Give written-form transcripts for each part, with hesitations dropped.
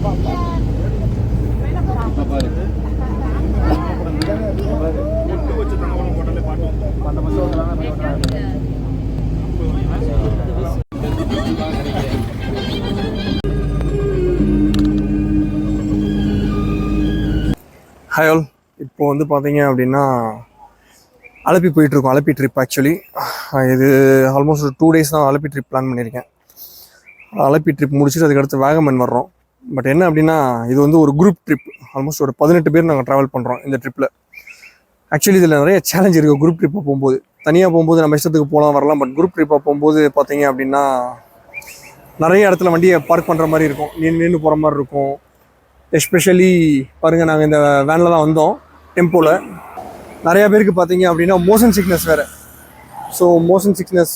Hi all, இப்போ வந்து பார்த்தீங்க அப்படின்னா அலப்பி போயிட்டுருக்கோம். அலப்பி ட்ரிப் ஆக்சுவலி இது ஆல்மோஸ்ட் ஒரு 2 days தான் அலப்பி ட்ரிப் பிளான் பண்ணியிருக்கேன். அலப்பி ட்ரிப் முடிச்சுட்டு அதுக்கடுத்து வேகமன் வர்றோம். பட் என்ன அப்படின்னா இது வந்து ஒரு குரூப் ட்ரிப். ஆல்மோஸ்ட் ஒரு 18 பேர் நாங்கள் ட்ராவல் பண்ணுறோம் இந்த ட்ரிப்பில். ஆக்சுவலி இதில் நிறைய சேலஞ்ச் இருக்குது குரூப் ட்ரிப்பாக போகும்போது. தனியாக போகும்போது நம்ம இஷ்டத்துக்கு போகலாம் வரலாம். பட் குரூப் ட்ரிப்பாக போகும்போது பார்த்தீங்க அப்படின்னா நிறைய இடத்துல வண்டியை பார்க் பண்ணுற மாதிரி இருக்கும், நின்று போகிற மாதிரி இருக்கும். எஸ்பெஷலி பாருங்கள், நாங்கள் இந்த வேனில் தான் வந்தோம் டெம்போவில். நிறையா பேருக்கு பார்த்தீங்க அப்படின்னா மோஷன் சிக்னஸ் வேறு. So motion sickness,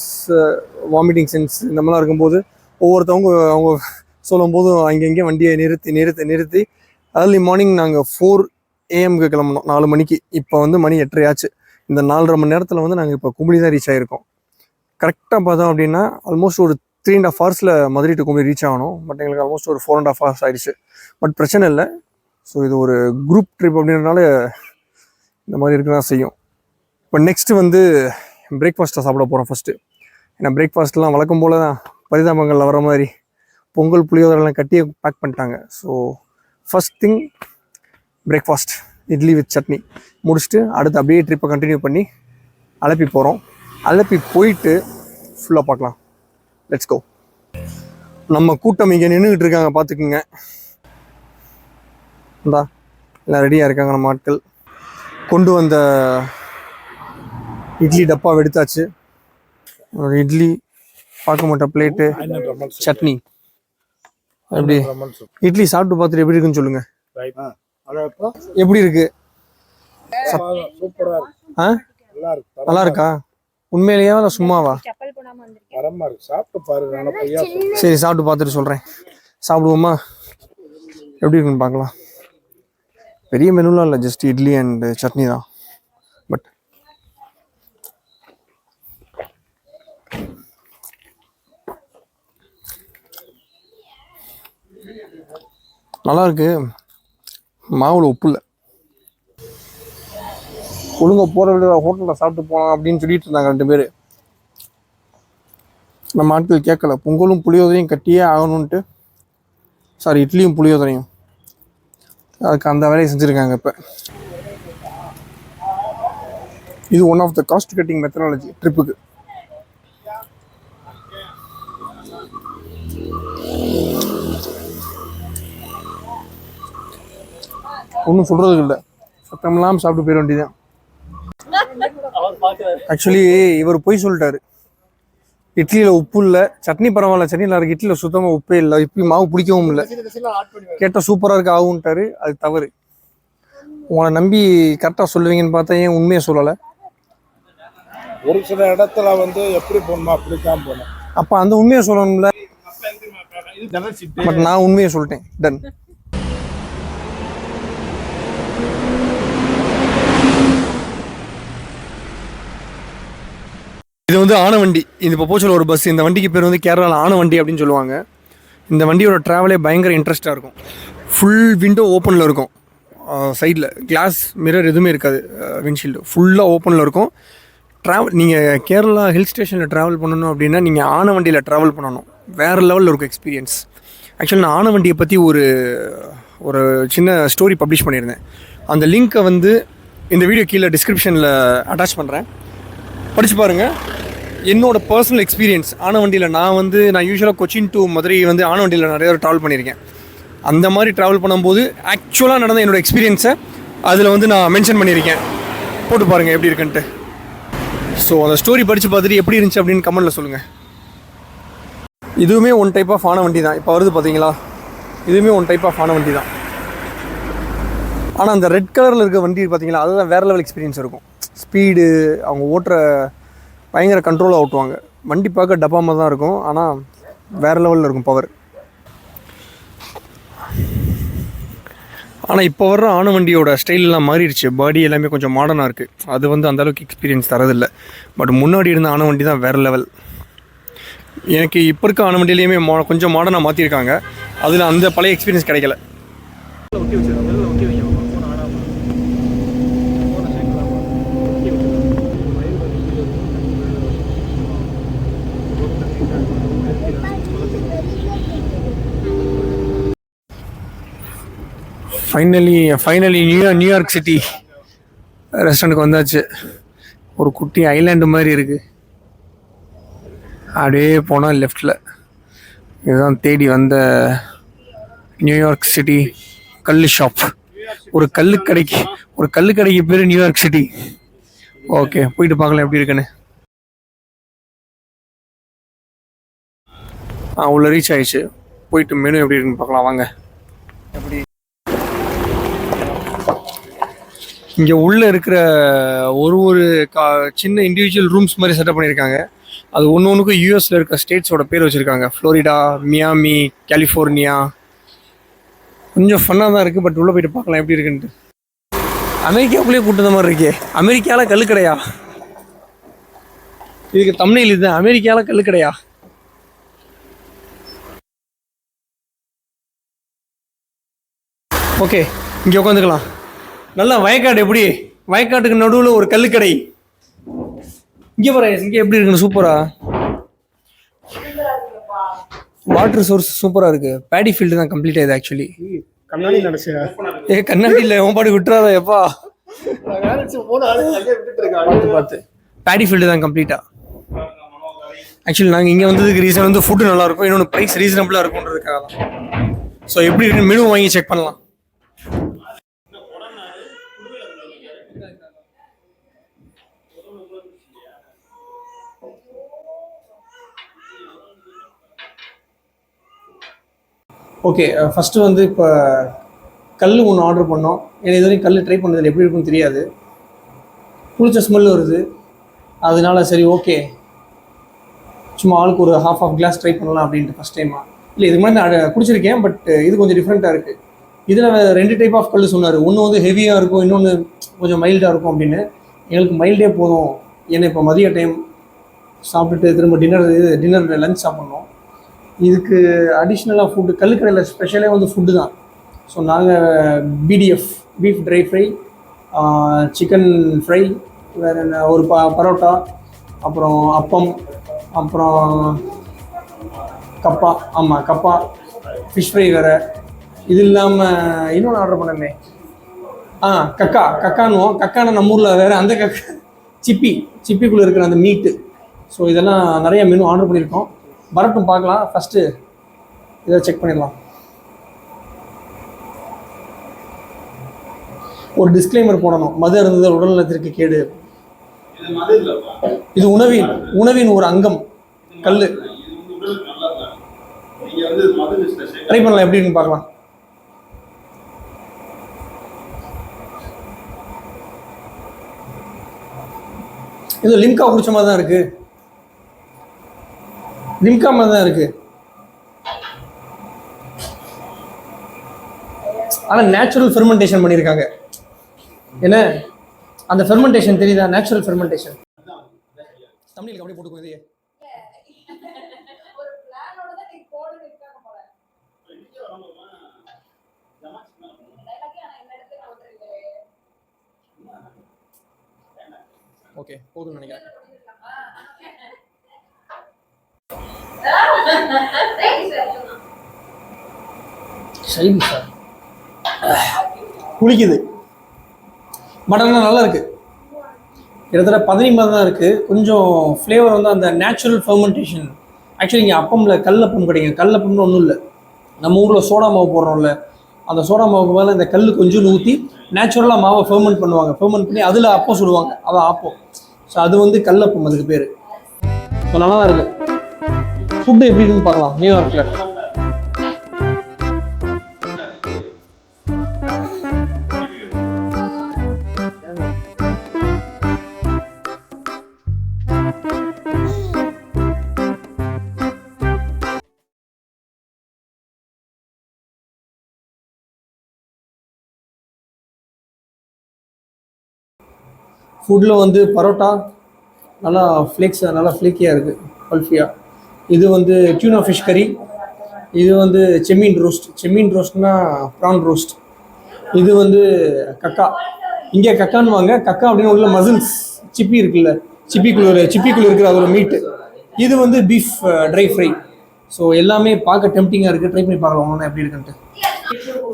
vomiting sense இந்த மாதிரிலாம் இருக்கும்போது ஒவ்வொருத்தவங்க அவங்க சொல்லும்போது அங்கங்கே வண்டியை நிறுத்தி ஏர்லி மார்னிங் நாங்கள் 4 AM கிளம்பணும், 4 மணிக்கு. இப்போ வந்து மணி 8:30 ஆச்சு. இந்த 4.5 மணி நேரத்தில் வந்து நாங்கள் இப்போ கும்பளி தான் ரீச் ஆகிருக்கோம். கரெக்டாக பார்த்தோம் அப்படின்னா ஆல்மோஸ்ட் ஒரு 3.5 hours மதுரை டு கும்பளி ரீச் ஆகணும். பட் எங்களுக்கு ஆல்மோஸ்ட் ஒரு 4.5 hours ஆயிடுச்சு. பட் பிரச்சனை இல்லை. ஸோ இது ஒரு குரூப் ட்ரிப் அப்படின்றனால இந்த மாதிரி இருக்க தான் செய்யும். இப்போ நெக்ஸ்ட்டு வந்து பிரேக்ஃபாஸ்ட்டை சாப்பிட போகிறோம் ஃபஸ்ட்டு. ஏன்னா பிரேக்ஃபாஸ்ட்லாம் வழக்கம் போல் தான் பரிதாபங்களில் வர மாதிரி பொங்கல் புளியோதரெல்லாம் கட்டியே பேக் பண்ணிட்டாங்க. So first thing breakfast, idli with chutney முடிச்சுட்டு அடுத்து அப்படியே ட்ரிப்பை கண்டினியூ பண்ணி அலப்பி போகிறோம். அலப்பி போயிட்டு ஃபுல்லாக பார்க்கலாம். Let's go. நம்ம கூட்டம் இங்கே நின்றுக்கிட்டு இருக்காங்க, பார்த்துக்குங்க. இந்தா எல்லாம் ரெடியாக இருக்காங்க நம்ம ஆட்கள். கொண்டு வந்த இட்லி டப்பா எடுத்தாச்சு. ஒரு இட்லி, பார்க்க மாட்டேன் பிளேட்டு, சட்னி. எப்படி இட்லி சாப்பிட்டு பார்த்துட்டு எப்படி இருக்குன்னு சொல்லுங்க. எப்படி இருக்கு? நல்லா இருக்கா? உண்மையிலேயா இல்லை சும்மாவா? சரி, சாப்பிட்டு பார்த்துட்டு சொல்கிறேன். சாப்பிடுவோமா? எப்படி இருக்குன்னு பார்க்கலாம். பெரிய மெனுலாம் இல்லை, ஜஸ்ட் இட்லி அண்ட் சட்னி தான். பட் நல்லா இருக்கு. மாவில் உப்பு இல்லை. ஒழுங்காக போகிற விட ஹோட்டலில் சாப்பிட்டு போகலாம் அப்படின்னு சொல்லிட்டு இருந்தாங்க 2 பேர். நம்ம ஆட்கள் கேட்கல. பொங்கலும் புளியோதரையும் கட்டியே ஆகணுன்ட்டு, சாரி இட்லியும் புளியோதரையும், அதுக்கு அந்த வேலையை செஞ்சுருக்காங்க. இப்போ இது one of the cost cutting methodology ட்ரிப்புக்கு. ஒன்றும் சொல்கிறதுக்கு இல்லை, சத்தமெல்லாம் சாப்பிட்டு போயிட வேண்டியதான். ஆக்சுவலி இவர் போய் சொல்லிட்டாரு, இட்லியில் உப்பு இல்லை, சட்னி பரவாயில்ல, சட்னி நல்லா இருக்கு, இட்லியில் சுத்தமாக உப்பே இல்லை, இப்படி மாவு பிடிக்கவும் இல்லை. கேட்டால் சூப்பராக இருக்கு ஆகுன்ட்டாரு. அது தவறு. உங்களை நம்பி கரெக்டாக சொல்லுவீங்கன்னு பார்த்தா ஏன் உண்மையை சொல்லலை? ஒரு சில இடத்துல வந்து எப்படி போகணுமா அப்படித்தான் போகணும். அப்போ அந்த உண்மையை சொல்லணும்ல. பட் நான் உண்மையை சொல்லிட்டேன். டன். இது வந்து ஆனவண்டி. இந்த இப்போ போச்சல ஒரு பஸ். இந்த வண்டிக்கு பேர் வந்து கேரளாவில் ஆனவண்டி அப்படின்னு சொல்லுவாங்க. இந்த வண்டியோட ட்ராவலே பயங்கர இன்ட்ரெஸ்ட்டாக இருக்கும். ஃபுல் விண்டோ ஓப்பனில் இருக்கும். சைடில் கிளாஸ் மிரர் எதுவுமே இருக்காது. விண்ட்ஷீல்டு ஃபுல்லாக ஓப்பனில் இருக்கும். நீங்கள் கேரளா ஹில் ஸ்டேஷனில் ட்ராவல் பண்ணணும் அப்படின்னா நீங்கள் ஆனவண்டியில் ட்ராவல் பண்ணணும். வேறு லெவலில் இருக்கும் எக்ஸ்பீரியன்ஸ். ஆக்சுவலி நான் ஆனவண்டியை பற்றி ஒரு சின்ன ஸ்டோரி பப்ளிஷ் பண்ணியிருந்தேன். அந்த லிங்க்கை வந்து இந்த வீடியோ கீழே டிஸ்கிரிப்ஷனில் அட்டாச் பண்ணுறேன், படித்து பாருங்கள். என்னோடய பர்சனல் எக்ஸ்பீரியன்ஸ் ஆனவண்டியில் நான் யூஸ்வலாக கொச்சின் டு மதுரை வந்து ஆனவண்டியில் நிறைய ட்ராவல் பண்ணியிருக்கேன். அந்த மாதிரி ட்ராவல் பண்ணும்போது ஆக்சுவலாக நடந்த என்னோடய எக்ஸ்பீரியன்ஸை அதில் வந்து நான் மென்ஷன் பண்ணியிருக்கேன். போட்டு பாருங்கள் எப்படி இருக்குன்ட்டு. ஸோ அந்த ஸ்டோரி படித்து பார்த்துட்டு எப்படி இருந்துச்சு அப்படின்னு கமெண்ட்டில் சொல்லுங்கள். இதுவுமே ஒன் டைப் ஆஃப் ஆனவண்டி தான். இப்போ வருது பார்த்தீங்களா, இதுவுமே ஒன் டைப் ஆஃப் ஆனவண்டி தான். ஆனால் அந்த ரெட் கலரில் இருக்க வண்டி பார்த்தீங்களா, அதுதான் வேறு லெவல் எக்ஸ்பீரியன்ஸ் இருக்கும். ஸ்பீடு, அவங்க ஓட்டுற பயங்கர கண்ட்ரோலாக ஓட்டுவாங்க. வண்டி பார்க்க டப்பாமல் தான் இருக்கும், ஆனால் வேறு லெவலில் இருக்கும் பவர். ஆனால் இப்போ வர்ற ஆனவண்டியோட ஸ்டைலெலாம் மாறிடுச்சு. பாடி எல்லாமே கொஞ்சம் மாடர்னாக இருக்குது. அது வந்து அந்தளவுக்கு எக்ஸ்பீரியன்ஸ் தரதில்லை. பட் முன்னாடி இருந்த ஆனவண்டி தான் வேறு லெவல். எனக்கு இப்போ இருக்க ஆனவண்டியிலையுமே கொஞ்சம் மாடர்னாக மாற்றிருக்காங்க. அதில் அந்த பழைய எக்ஸ்பீரியன்ஸ் கிடைக்கல. ஃபைனலி நியூயார்க் சிட்டி ரெஸ்டாரண்ட்டுக்கு வந்தாச்சு. ஒரு குட்டி ஐலாண்டு மாதிரி இருக்குது. அப்படியே போனால் லெஃப்டில் இதுதான் தேடி வந்த நியூயார்க் சிட்டி கல் ஷாப். ஒரு கல்லுக்கடைக்கு பேர் நியூயார்க் சிட்டி. ஓகே, போயிட்டு பார்க்கலாம் எப்படி இருக்குன்னு. உள்ள ரீச் ஆயிடுச்சு. போயிட்டு மெனு எப்படி இருக்குன்னு பார்க்கலாம் வாங்க. எப்படி இங்கே உள்ளே இருக்கிற ஒரு சின்ன இண்டிவிஜுவல் ரூம்ஸ் மாதிரி செட்டப் பண்ணியிருக்காங்க. அது ஒன்றுக்கும் யூஎஸில் இருக்க ஸ்டேட்ஸோட பேர் வச்சுருக்காங்க. Florida, Miami, California. கொஞ்சம் ஃபன்னாக தான் இருக்குது. பட் உள்ளே போயிட்டு பார்க்கலாம் எப்படி இருக்குன்ட்டு. அமெரிக்காவுக்குள்ளேயே கூட்டுற மாதிரி இருக்கே. அமெரிக்காவில் கல்லுக்கடையா? இதுக்கு தமிழில் இதுதான், அமெரிக்காவில் கல்லுக்கடையா? ஓகே, இங்கே உட்காந்துக்கலாம். நல்லா வயக்காடு. எப்படி வயக்காட்டுக்கு நடுவில் ஒரு கல்லுக்கடை. இங்கே பாரு, இங்கே எப்படி இருக்குன்னு சூப்பரா. வாட்டர் சோர்ஸ் சூப்பராக இருக்கு. பேடி ஃபீல்டு தான் கம்ப்ளீட் ஆகுது ஆக்சுவலி. கண்ணாடி நினைச்சு கண்ணாடி இல்லை, உன் பாடி விட்டுறாத எப்பா. பார்த்து பேடி ஃபீல்டு தான் கம்ப்ளீட்டா. ஆக்சுவலி நாங்கள் இங்கே வந்ததுக்கு ரீசன் வந்து ஃபுட்டு நல்லா இருக்கும், இன்னொன்று ப்ரைஸ் ரீசனபிளாக இருக்கும்ன்றதுக்காக தான். ஸோ எப்படி இருக்குன்னு மெனு வாங்கி செக் பண்ணலாம். ஓகே, ஃபஸ்ட்டு வந்து இப்போ கல் ஒன்று ஆர்டர் பண்ணோம். எனக்கு இது வரைக்கும் கல் ட்ரை பண்ணதில்லை, எப்படி இருக்குன்னு தெரியாது. குளிச்ச ஸ்மெல் வருது. அதனால சரி ஓகே, சும்மா ஆளுக்கு ஒரு half கிளாஸ் ட்ரை பண்ணலாம் அப்படின்ட்டு ஃபஸ்ட் டைமாக. இல்லை, இதுக்கு முன்னாடி நான் குடிச்சிருக்கேன். பட் இது கொஞ்சம் டிஃப்ரெண்ட்டாக இருக்குது. இதில் 2 டைப் ஆஃப் கல் சொன்னார். ஒன்று வந்து ஹெவியாக இருக்கும், இன்னொன்று கொஞ்சம் மைல்டாக இருக்கும் அப்படின்னு. எங்களுக்கு மைல்டே போதும். ஏன்னா இப்போ மதிய டைம் சாப்பிட்டுட்டு திரும்ப டின்னர் லஞ்ச் சாப்பிட்ணும். இதுக்கு அடிஷ்னலாக ஃபுட்டு கல்லுக்கடையில் ஸ்பெஷலே வந்து ஃபுட்டு தான். ஸோ நாங்கள் PDF beef try fry, chicken fry, வேறு என்ன ஒரு பரோட்டா, அப்புறம் அப்பம், அப்புறம் கப்பா. ஆமாம், கப்பா ஃபிஷ் ஃப்ரை வேறு. இது இல்லாமல் இன்னொன்று ஆர்டர் பண்ணமே, கக்கானுவோம். கக்கான நம்ம ஊரில் வேறு, அந்த சிப்பிக்குள்ளே இருக்கிற அந்த மீட்டு. ஸோ இதெல்லாம் நிறைய மெனு ஆர்டர் பண்ணியிருக்கோம். வரட்டும் பார்க்கலாம். ஃபஸ்ட்டு இதை செக் பண்ணிடலாம். ஒரு டிஸ்க்ளைமர் போடணும், மது இருந்தது உடல்நலத்திற்கு கேடு. இது உணவின் ஒரு அங்கம். கல் ட்ரை பண்ணலாம், எப்படி இருக்குன்னு பார்க்கலாம். இது லிம்கா குடிச்ச மாதிரி தான் இருக்கு. லிம்கா மாதிரி தான் இருக்கு. ஆனால் நேச்சுரல் ஃபெர்மெண்டேஷன் பண்ணியிருக்காங்க. என்ன அந்த ஃபெர்மெண்டேஷன் தெரியுதா? Natural fermentation. தமிழில் அப்படியே போட்டுக்கோ. இது ஓகே, போதும்னு நினைக்கிறேன். Side sir குளிக்குது. மட்டன்லாம் நல்லா இருக்குது. கிட்டத்தட்ட 15 தான் இருக்குது. கொஞ்சம் ஃப்ளேவர் வந்து அந்த நேச்சுரல் ஃபெர்மெண்டேஷன். ஆக்சுவலி இங்கே அப்பமில் கல்லப்பம் கிடைக்கும். கல்லப்பம்னு ஒன்றும் இல்லை, நம்ம ஊரில் சோடா மாவு போடுறோம்ல, அந்த சோடா மாவுக்கு மேலே இந்த கல் கொஞ்சம் ஊற்றி நேச்சுரலாக மாவை ஃபெர்மெண்ட் பண்ணுவாங்க. ஃபெர்மெண்ட் பண்ணி அதில் அப்பம் சுடுவாங்க. அதான் ஆப்பம். ஸோ அது வந்து கல்லப்பம், அதுக்கு பேர். ஸோ நல்லா தான் இருக்குது. ஃபுட்டு எப்படி இருக்குன்னு பார்க்கலாம். நியூயார்க்கில் ஃபுட்டில் வந்து பரோட்டா நல்லா ஃப்ளேக்ஸாக, நல்லா ஃப்ளேக்கியாக இருக்குது, பல்ஃபியாக. இது வந்து டியூனா ஃபிஷ் கறி, இது வந்து செம்மீன் ரோஸ்ட்னா ப்ரான் ரோஸ்ட். இது வந்து கக்கா, இங்கே கக்கான்னுவாங்க. கக்கா அப்படின்னு உள்ள மசில்ஸ் சிப்பி இருக்குல்ல, சிப்பிக்குள்ள இருக்கிற அதோட மீட்டு. இது வந்து பீஃப் ட்ரை ஃப்ரை. ஸோ எல்லாமே பார்க்க டெம்டிங்காக இருக்குது. ட்ரை பண்ணி பார்க்கலாம் ஒன்று எப்படி இருக்குன்ட்டு.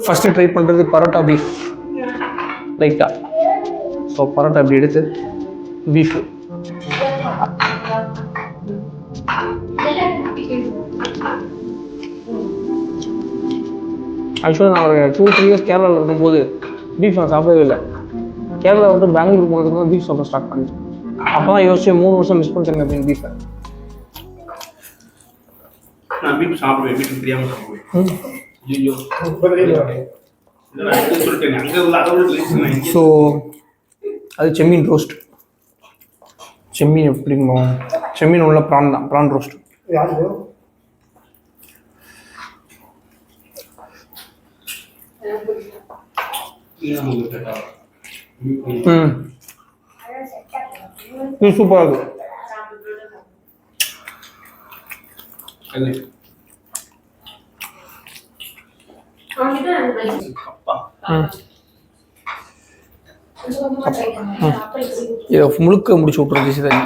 ஃபஸ்ட்டு ட்ரை பண்ணுறது பரோட்டா பீஃப் லைட்டாக. ஸோ பரோட்டா இப்படி எடுத்து பீஃபு ஆக்சுவலாக நான் ஒரு 2-3 இயர்ஸ் கேரளாவில் இருக்கும்போது பீஃப் நான் சாப்பிடவே இல்லை. கேரளா வந்து பெங்களூர் போனதுக்கு தான் பீஃப் சாப்பிட ஸ்டார்ட் பண்ணி. அப்போ தான் யோசிச்சு 3 வருஷம் மிஸ் பண்ணிட்டேங்க அப்படின்னு பீஃபை. நான் பீஃப் சாப்பிடுவேன், வீட்டுக்கு தெரியாமல் சாப்பிடுவேன். ஸோ அது செம்மீன் ரோஸ்ட். செம்மீன் எப்படிமோ, செம்மீன் உள்ள ப்ரான் தான், ப்ரான் ரோஸ்ட். இது சூப்பராக இருக்கு. இதை முழுக்க முடிச்சு விட்டுரும் திசை தண்ணி.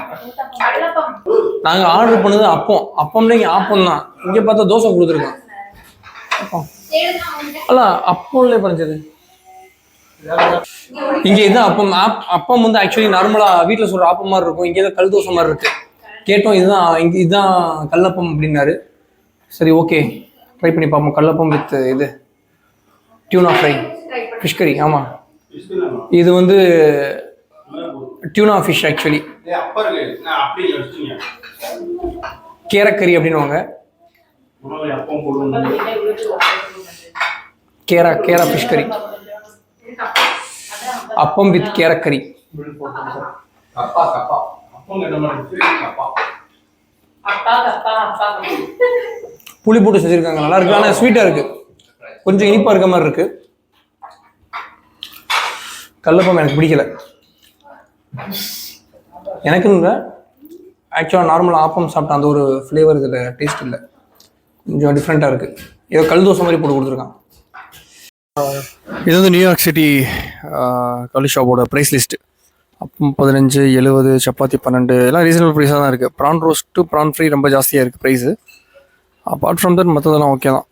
நாங்கள் ஆர்டர் பண்ணது அப்பம்னா இங்கே ஆப்பம் தான். இங்கே பார்த்தா தோசை கொடுத்துருக்கோம். அல்ல அப்பம்லே பறிச்சது இங்கே இதுதான் அப்பம். அப்பம் வந்து ஆக்சுவலி நார்மலாக வீட்டில் சொல்கிற ஆப்பம் மாதிரி இருக்கும். இங்கே தான் கல் தோசை மாதிரி இருக்கு. கேட்டோம் இதுதான் கல்லப்பம் அப்படின்னாரு. சரி ஓகே ட்ரை பண்ணி பார்ப்போம். கல்லப்பம் வித் இது டியூனா ஃப்ரை, ஃபிஷ் கறி. ஆமாம், இது வந்து டியூனா ஃபிஷ் ஆக்சுவலி. கேரக்கறி அப்படின்னுவாங்க. கேரா ஃபிஷ் கறி, அப்பம் வித் கேரக்கறி. புளி போட்டு செஞ்சிருக்காங்க, நல்லா இருக்கு. ஆனால் ஸ்வீட்டா இருக்கு, கொஞ்சம் இனிப்பா இருக்க மாதிரி இருக்கு. கல்லப்பம் எனக்கு பிடிக்கல. எனக்குன்னு ஆக்சுவலாக நார்மலாக ஆப்பம் சாப்பிட்டா அந்த ஒரு ஃப்ளேவர் இதில் டேஸ்ட் இல்லை, கொஞ்சம் டிஃப்ரெண்ட்டாக இருக்குது. ஏதோ கல் தோசை மாதிரி போட்டு கொடுத்துருக்கான். இது வந்து நியூயார்க் சிட்டி கல் ஷாப்போட ப்ரைஸ் லிஸ்ட்டு. அப்பம் 15, 70, சப்பாத்தி 12, எல்லாம் ரீசனபிள் ப்ரைஸாக தான் இருக்குது. ப்ரான் ரோஸ்ட்டு ப்ரான் ஃப்ரை ரொம்ப ஜாஸ்தியாக இருக்குது ப்ரைஸு. அப்பார்ட் ஃப்ரம் தட் மற்றதெல்லாம் ஓகே தான்.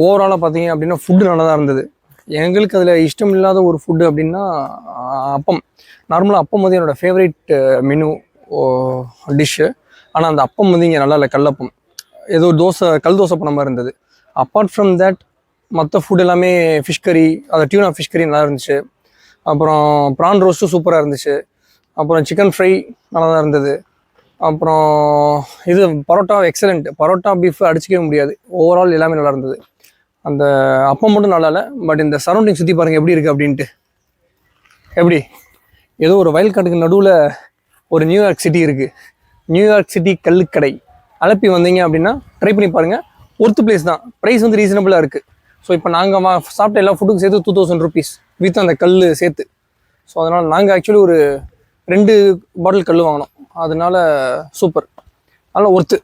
ஓவராலாக பார்த்தீங்க அப்படின்னா ஃபுட்டு நல்லா தான் இருந்தது. எங்களுக்கு அதில் இஷ்டம் இல்லாத ஒரு ஃபுட்டு அப்படின்னா அப்பம். நார்மலாக அப்பம் வந்து என்னோடய ஃபேவரட் மெனு டிஷ்ஷு. ஆனால் அந்த அப்பம் வந்து இங்கே நல்லா இல்லை, கல்லப்பம். ஏதோ கல் தோசை பண்ண மாதிரி இருந்தது. அப்பார்ட் ஃப்ரம் தேட் மற்ற ஃபுட் எல்லாமே ஃபிஷ் கறி, அது டியூனா ஃபிஷ் கறி நல்லா இருந்துச்சு. அப்புறம் ப்ரான் ரோஸ்ட்டும் சூப்பராக இருந்துச்சு. அப்புறம் சிக்கன் ஃப்ரை நல்லா தான் இருந்தது. அப்புறம் இது பரோட்டா எக்ஸலண்ட். பரோட்டா பீஃப் அடிச்சிக்கவே முடியாது. ஓவரால் எல்லாமே நல்லா இருந்தது. அந்த அப்பம் மட்டும் நல்லா இல்லை. பட் இந்த சரௌண்டிங் சுற்றி பாருங்கள் எப்படி இருக்குது அப்படின்ட்டு. எப்படி ஏதோ ஒரு வயல்காட்டுக்கு நடுவில் ஒரு நியூயார்க் சிட்டி இருக்குது. நியூயார்க் சிட்டி கல்லுக்கடை. அலப்பி வந்தீங்க அப்படின்னா ட்ரை பண்ணி பாருங்கள். ஒர்த்து பிளேஸ் தான். ப்ரைஸ் வந்து ரீசனபிளாக இருக்குது. ஸோ இப்போ நாங்கள் சாப்பிட்ட எல்லா ஃபுட்டுக்கும் சேர்த்து 2000 rupees வித் அந்த கல் சேர்த்து. ஸோ அதனால் நாங்கள் ஆக்சுவலி ஒரு 2 பாட்டில் கல் வாங்கினோம். அதனால சூப்பர், அதனால் ஒர்த்து.